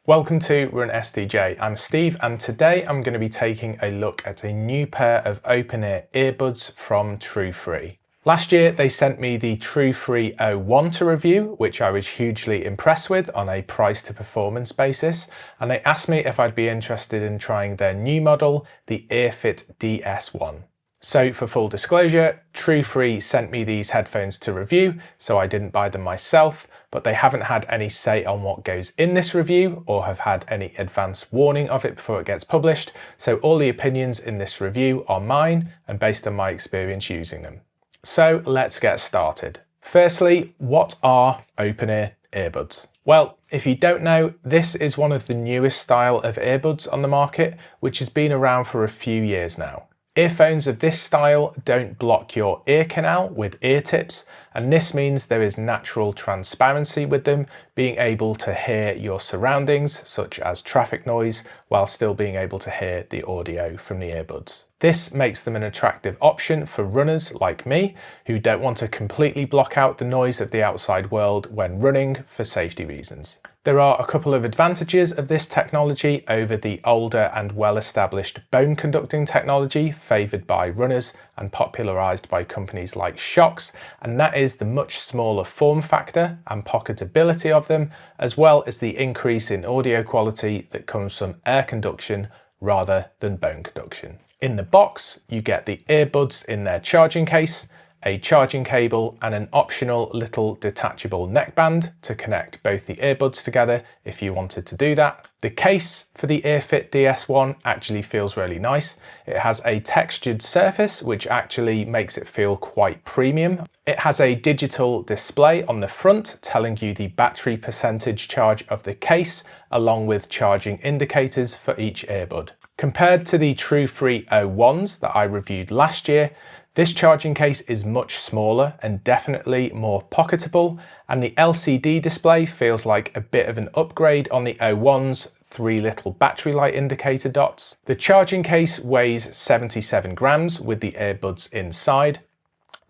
Welcome to Run SDJ. I'm Steve and today I'm going to be taking a look at a new pair of open-ear earbuds from TrueFree. Last year they sent me the TrueFree O1 to review, which I was hugely impressed with on a price to performance basis, and they asked me if I'd be interested in trying their new model, the Earfit DS1. So for full disclosure, TrueFree sent me these headphones to review, so I didn't buy them myself, but they haven't had any say on what goes in this review or have had any advance warning of it before it gets published, so all the opinions in this review are mine and based on my experience using them. So let's get started. Firstly, what are open-ear earbuds? Well, if you don't know, this is one of the newest style of earbuds on the market, which has been around for a few years now. Earphones of this style don't block your ear canal with ear tips, and this means there is natural transparency with them, being able to hear your surroundings, such as traffic noise, while still being able to hear the audio from the earbuds. This makes them an attractive option for runners like me, who don't want to completely block out the noise of the outside world when running for safety reasons. There are a couple of advantages of this technology over the older and well-established bone conducting technology favoured by runners and popularised by companies like Shokz, and that is the much smaller form factor and pocketability of them, as well as the increase in audio quality that comes from air conduction rather than bone conduction. In the box, you get the earbuds in their charging case, a charging cable and an optional little detachable neckband to connect both the earbuds together if you wanted to do that. The case for the Earfit DS1 actually feels really nice. It has a textured surface which actually makes it feel quite premium. It has a digital display on the front telling you the battery percentage charge of the case along with charging indicators for each earbud. Compared to the TrueFree O1s that I reviewed last year, this charging case is much smaller and definitely more pocketable, and the LCD display feels like a bit of an upgrade on the O1's 3 little battery light indicator dots. The charging case weighs 77 grams with the earbuds inside.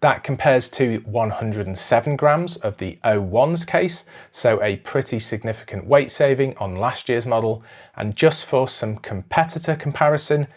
That compares to 107 grams of the O1's case, so a pretty significant weight saving on last year's model. And just for some competitor comparison,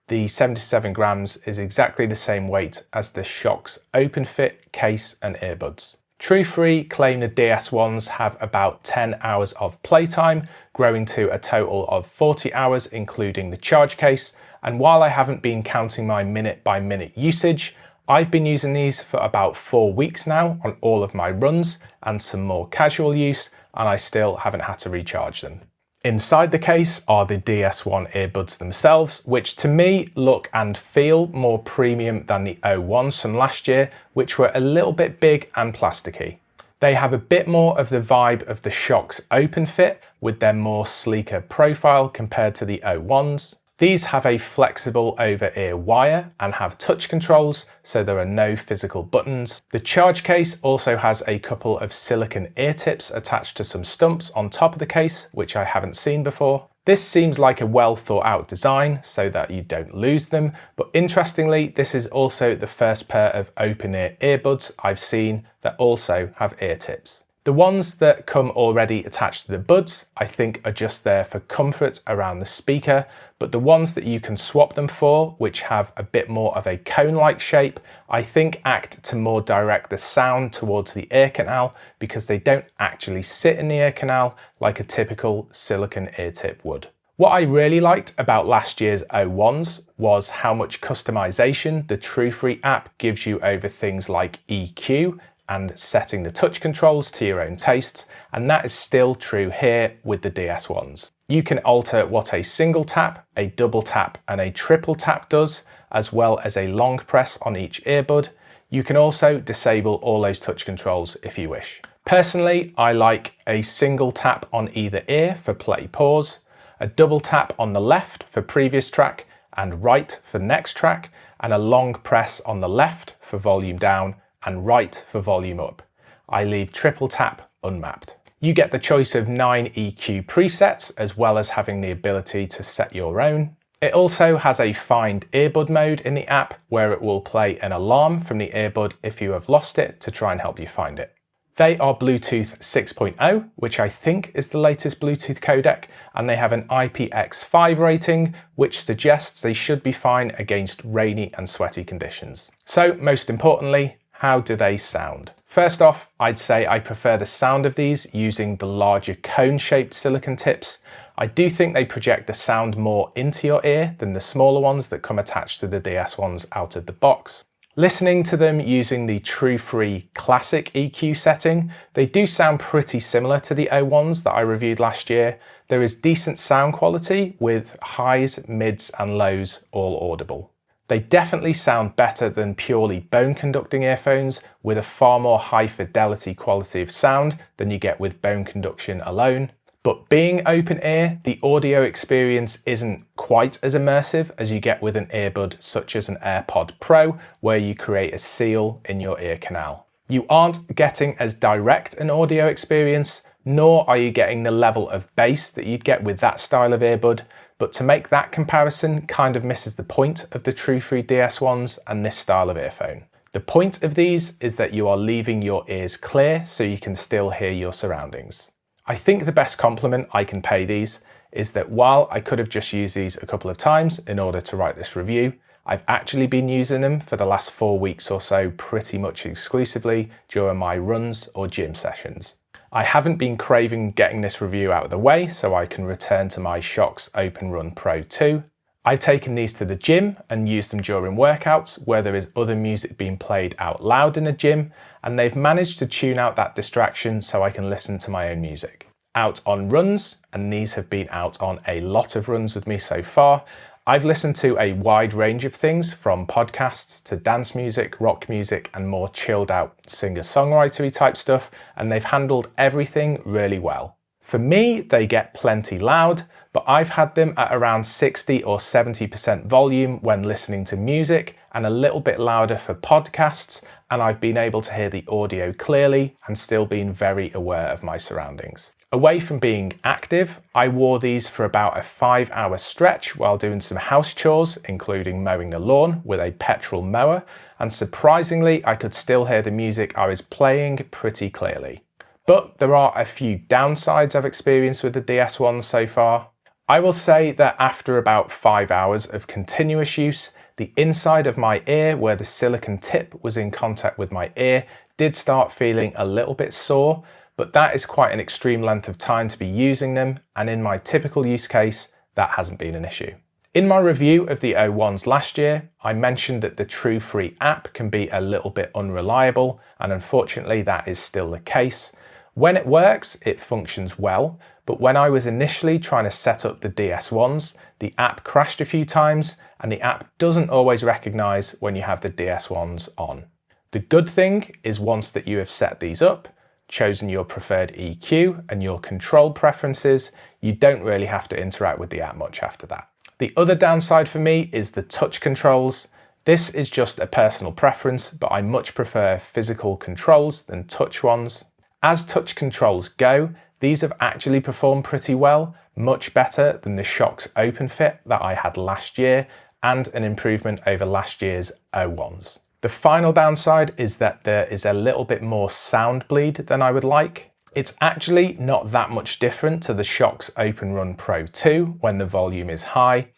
the 77 grams is exactly the same weight as the Shokz OpenFit case and earbuds. TrueFree claim the DS1s have about 10 hours of playtime, growing to a total of 40 hours including the charge case, and while I haven't been counting my minute by minute usage, I've been using these for about 4 weeks now on all of my runs and some more casual use, and I still haven't had to recharge them. Inside the case are the DS1 earbuds themselves, which to me look and feel more premium than the O1s from last year, which were a little bit big and plasticky. They have a bit more of the vibe of the Shokz OpenFit with their more sleeker profile compared to the O1s. These have a flexible over-ear wire and have touch controls, so there are no physical buttons. The charge case also has a couple of silicone ear tips attached to some stumps on top of the case, which I haven't seen before. This seems like a well thought out design so that you don't lose them, but interestingly, this is also the first pair of open-ear earbuds I've seen that also have ear tips. The ones that come already attached to the buds, I think are just there for comfort around the speaker, but the ones that you can swap them for, which have a bit more of a cone-like shape, I think act to more direct the sound towards the ear canal because they don't actually sit in the ear canal like a typical silicone ear tip would. What I really liked about last year's O1s was how much customization the TrueFree app gives you over things like EQ, and setting the touch controls to your own tastes, and that is still true here with the DS1s. You can alter what a single tap, a double tap and a triple tap does, as well as a long press on each earbud. You can also disable all those touch controls if you wish. Personally, I like a single tap on either ear for play pause, a double tap on the left for previous track and right for next track, and a long press on the left for volume down and right for volume up. I leave triple tap unmapped. You get the choice of 9 EQ presets as well as having the ability to set your own. It also has a find earbud mode in the app where it will play an alarm from the earbud if you have lost it to try and help you find it. They are Bluetooth 6.0, which I think is the latest Bluetooth codec, and they have an IPX5 rating, which suggests they should be fine against rainy and sweaty conditions. So most importantly, how do they sound? First off, I'd say I prefer the sound of these using the larger cone-shaped silicone tips. I do think they project the sound more into your ear than the smaller ones that come attached to the DS1s out of the box. Listening to them using the TrueFree Classic EQ setting, they do sound pretty similar to the O1s that I reviewed last year. There is decent sound quality with highs, mids and lows all audible. They definitely sound better than purely bone conducting earphones with a far more high fidelity quality of sound than you get with bone conduction alone. But being open ear, the audio experience isn't quite as immersive as you get with an earbud such as an AirPod Pro, where you create a seal in your ear canal. You aren't getting as direct an audio experience, nor are you getting the level of bass that you'd get with that style of earbud, but to make that comparison kind of misses the point of the TrueFree DS1s and this style of earphone. The point of these is that you are leaving your ears clear so you can still hear your surroundings. I think the best compliment I can pay these is that while I could have just used these a couple of times in order to write this review, I've actually been using them for the last 4 weeks or so pretty much exclusively during my runs or gym sessions. I haven't been craving getting this review out of the way so I can return to my Shokz Open Run Pro 2. I've taken these to the gym and used them during workouts where there is other music being played out loud in the gym, and they've managed to tune out that distraction so I can listen to my own music. Out on runs, and these have been out on a lot of runs with me so far, I've listened to a wide range of things from podcasts to dance music, rock music, and more chilled out singer-songwritery type stuff, and they've handled everything really well. For me, they get plenty loud, but I've had them at around 60 or 70% volume when listening to music and a little bit louder for podcasts, and I've been able to hear the audio clearly and still been very aware of my surroundings. Away from being active, I wore these for about a 5-hour stretch while doing some house chores, including mowing the lawn with a petrol mower, and surprisingly, I could still hear the music I was playing pretty clearly. But there are a few downsides I've experienced with the DS1 so far. I will say that after about 5 hours of continuous use, the inside of my ear where the silicone tip was in contact with my ear did start feeling a little bit sore, but that is quite an extreme length of time to be using them, and in my typical use case, that hasn't been an issue. In my review of the O1s last year, I mentioned that the TrueFree app can be a little bit unreliable, and unfortunately that is still the case. When it works, it functions well, but when I was initially trying to set up the DS1s, the app crashed a few times, and the app doesn't always recognize when you have the DS1s on. The good thing is once that you have set these up, chosen your preferred EQ and your control preferences, you don't really have to interact with the app much after that. The other downside for me is the touch controls. This is just a personal preference, but I much prefer physical controls than touch ones. As touch controls go, these have actually performed pretty well, much better than the Shokz OpenFit that I had last year, and an improvement over last year's O1s. The final downside is that there is a little bit more sound bleed than I would like. It's actually not that much different to the Shokz Open Run Pro 2 when the volume is high.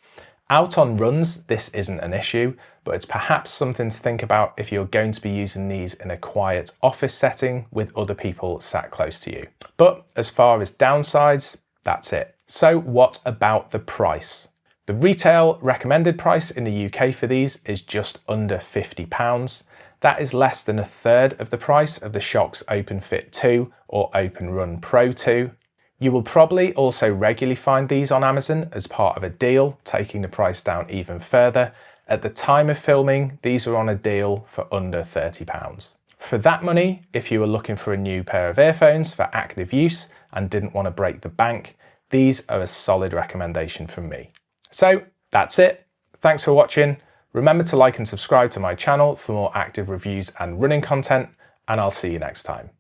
Out on runs, this isn't an issue, but it's perhaps something to think about if you're going to be using these in a quiet office setting with other people sat close to you. But as far as downsides, that's it. So what about the price? The retail recommended price in the UK for these is just under £50. That is less than a third of the price of the Shokz OpenFit 2 or Open Run Pro 2. You will probably also regularly find these on Amazon as part of a deal, taking the price down even further. At the time of filming, these are on a deal for under £30. For that money, if you were looking for a new pair of earphones for active use and didn't want to break the bank, these are a solid recommendation from me. So that's it. Thanks for watching. Remember to like and subscribe to my channel for more active reviews and running content, and I'll see you next time.